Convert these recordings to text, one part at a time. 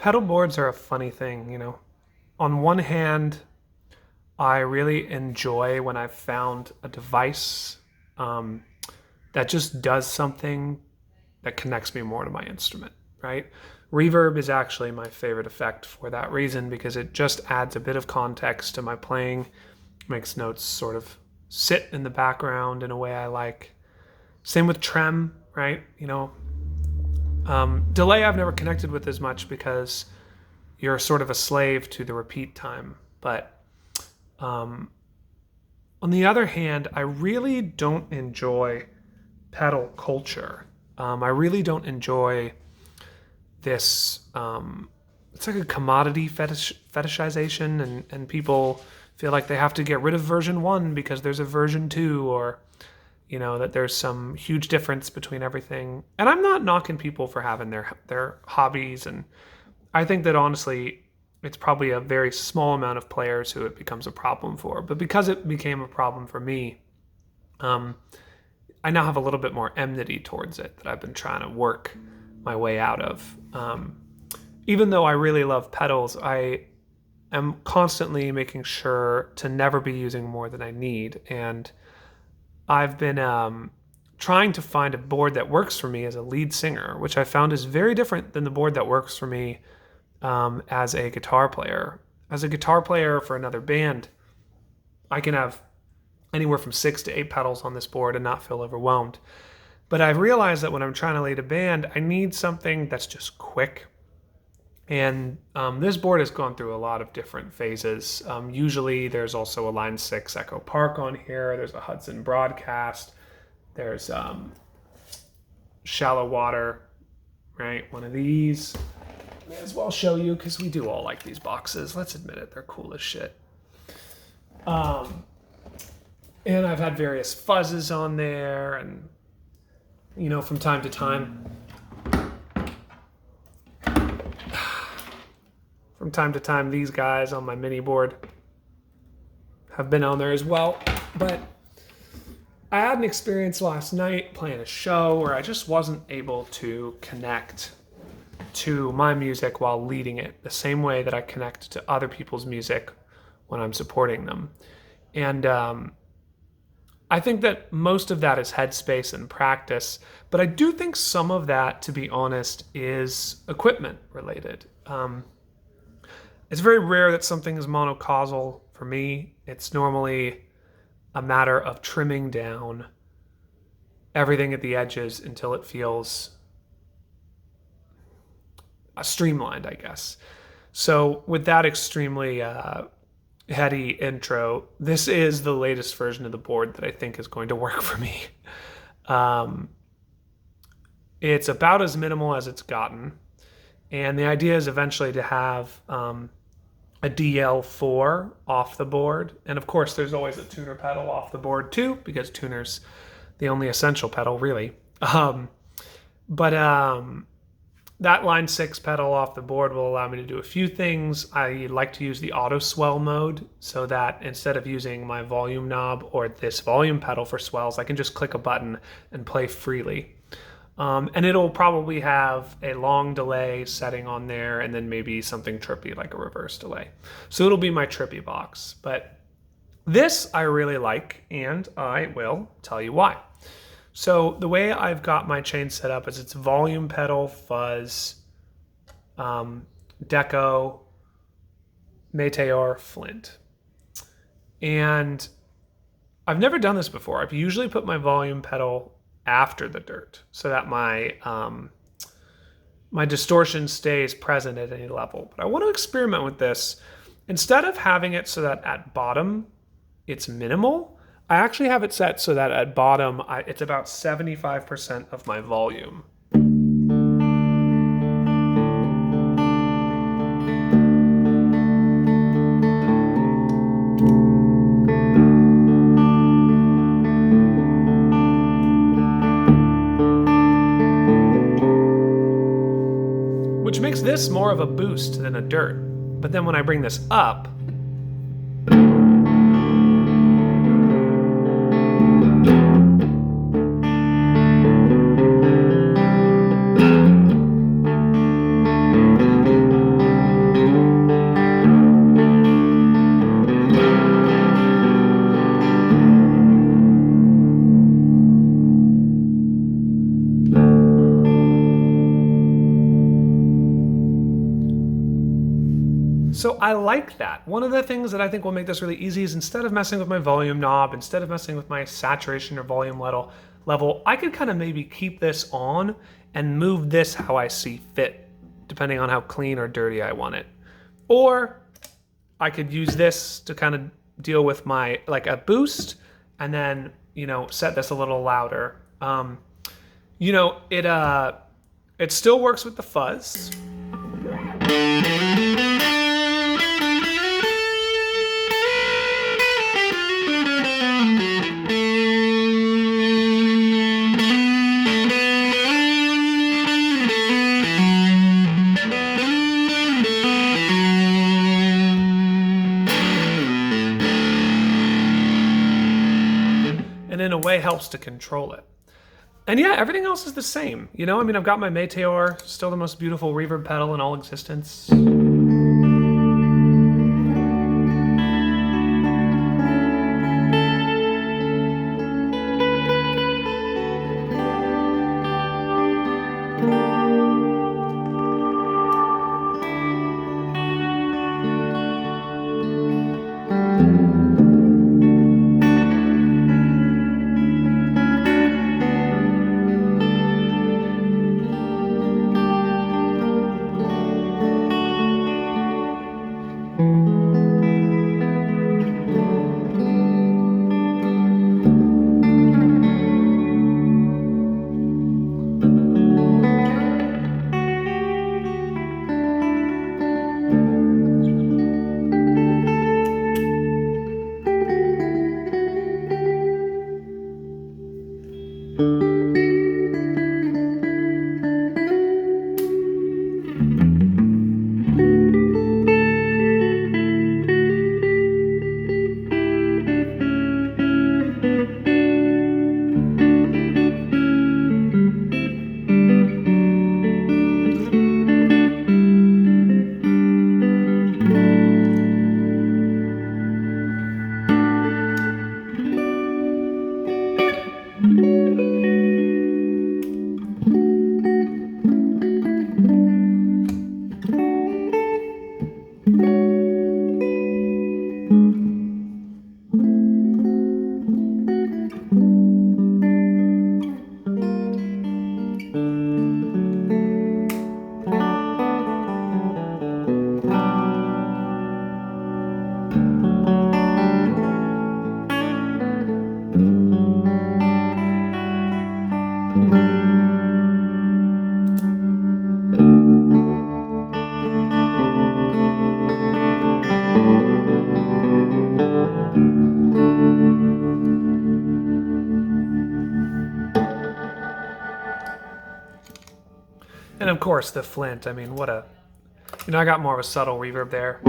Pedal boards are a funny thing, you know. On one hand, I really enjoy when I've found a device um, that just does something that connects me more to my instrument, right? Reverb is actually my favorite effect for that reason because it just adds a bit of context to my playing, makes notes sort of sit in the background in a way I like. Same with trem, right? Delay I've never connected with as much because you're sort of a slave to the repeat time. But on the other hand, I really don't enjoy pedal culture. I really don't enjoy this. It's like a commodity fetishization, and people feel like they have to get rid of version 1 because there's a version 2, or that there's some huge difference between everything. And I'm not knocking people for having their hobbies, and I think that honestly it's probably a very small amount of players who it becomes a problem for. But because it became a problem for me, I now have a little bit more enmity towards it that I've been trying to work my way out of. Even though I really love pedals, I am constantly making sure to never be using more than I need. And I've been trying to find a board that works for me as a lead singer, which I found is very different than the board that works for me as a guitar player. As a guitar player for another band, I can have anywhere from 6 to 8 pedals on this board and not feel overwhelmed. But I've realized that when I'm trying to lead a band, I need something that's just quick. And this board has gone through a lot of different phases. Usually there's also a Line 6 Echo Park on here. There's a Hudson Broadcast. There's Shallow Water, right? One of these. May as well show you because we do all like these boxes. Let's admit it, they're cool as shit. And I've had various fuzzes on there, and from time to time, these guys on my mini board have been on there as well. But I had an experience last night playing a show where I just wasn't able to connect to my music while leading it the same way that I connect to other people's music when I'm supporting them. And I think that most of that is headspace and practice, but I do think some of that, to be honest, is equipment related. It's very rare that something is monocausal for me. It's normally a matter of trimming down everything at the edges until it feels streamlined, I guess. So with that extremely heady intro, this is the latest version of the board that I think is going to work for me. It's about as minimal as it's gotten. And the idea is eventually to have a DL4 off the board. And of course, there's always a tuner pedal off the board too, because tuner's the only essential pedal, really. That Line 6 pedal off the board will allow me to do a few things. I like to use the auto swell mode so that instead of using my volume knob or this volume pedal for swells, I can just click a button and play freely. And it'll probably have a long delay setting on there and then maybe something trippy like a reverse delay. So it'll be my trippy box. But this I really like, and I will tell you why. So the way I've got my chain set up is it's volume pedal, fuzz, deco, meteor, flint. And I've never done this before. I've usually put my volume pedal after the dirt so that my my distortion stays present at any level. But I want to experiment with this. Instead of having it so that at bottom it's minimal, I actually have it set so that at bottom it's about 75% of my volume. Which makes this more of a boost than a dirt. But then when I bring this up, So I like that. One of the things that I think will make this really easy is instead of messing with my volume knob, instead of messing with my saturation or volume level, I could kind of maybe keep this on and move this how I see fit, depending on how clean or dirty I want it. Or I could use this to kind of deal with my, like a boost, and then, you know, set this a little louder. You know, it still works with the fuzz. And in a way helps to control it. And yeah, everything else is the same. You know, I mean, I've got my Meteor, still the most beautiful reverb pedal in all existence. And of course the Flint, I mean, what a, you know, I got more of a subtle reverb there.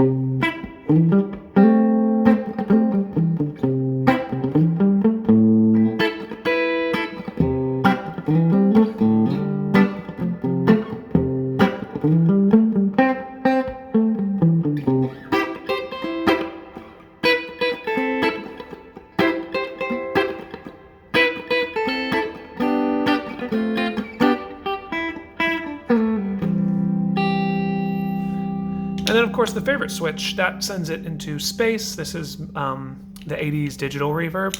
And then of course the favorite switch, that sends it into space. This is the 80s digital reverb.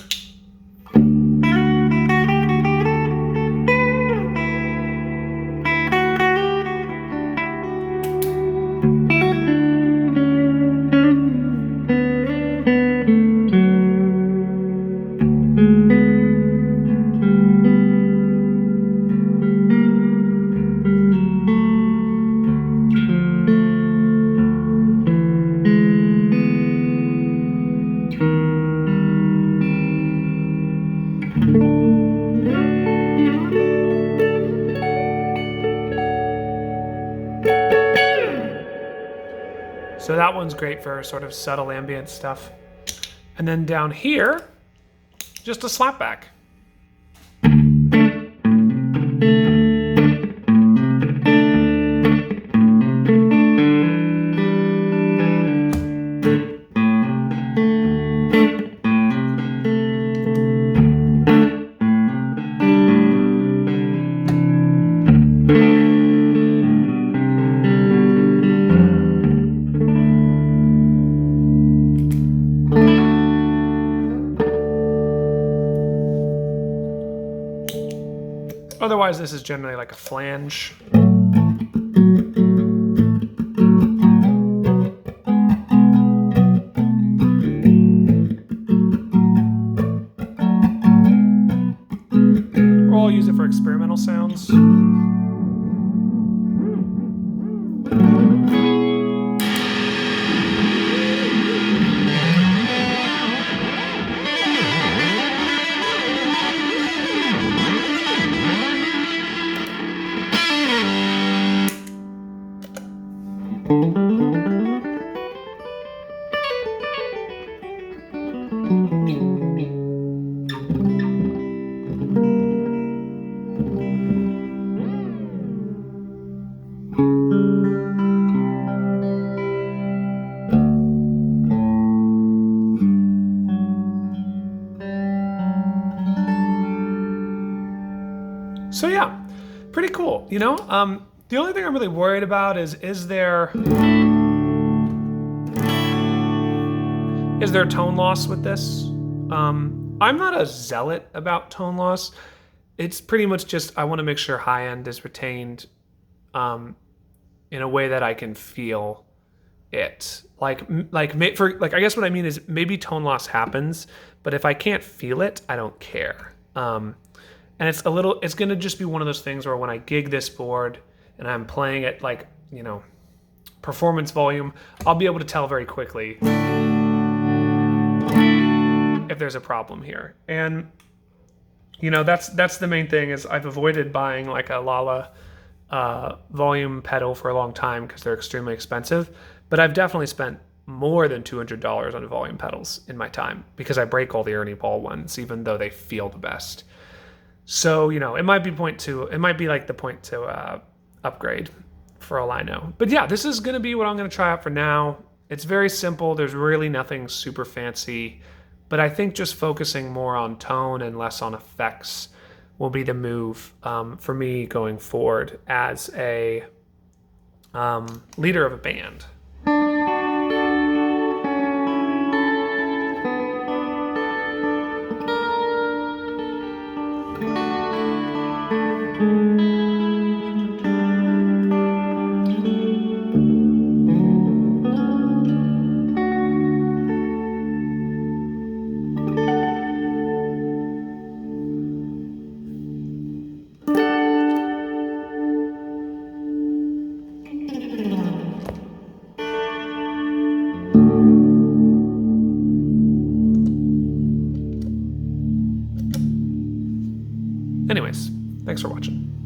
So that one's great for sort of subtle ambient stuff. And then down here, just a slapback. otherwise, this is generally like a flange. Or I'll use it for experimental sounds. So yeah, pretty cool, you know? The only thing I'm really worried about is there tone loss with this? I'm not a zealot about tone loss. It's pretty much just, I want to make sure high end is retained in a way that I can feel it. I guess what I mean is maybe tone loss happens, but if I can't feel it, I don't care. And it's going to just be one of those things where when I gig this board and I'm playing it like, you know, performance volume, I'll be able to tell very quickly if there's a problem here. And, you know, that's the main thing is I've avoided buying like a Lala volume pedal for a long time because they're extremely expensive. But I've definitely spent more than $200 on volume pedals in my time because I break all the Ernie Ball ones, even though they feel the best. So, you know, it might be like the point to upgrade for all I know. But yeah, this is going to be what I'm going to try out for now. It's very simple. There's really nothing super fancy, but I think just focusing more on tone and less on effects will be the move for me going forward as a leader of a band. Anyways, thanks for watching.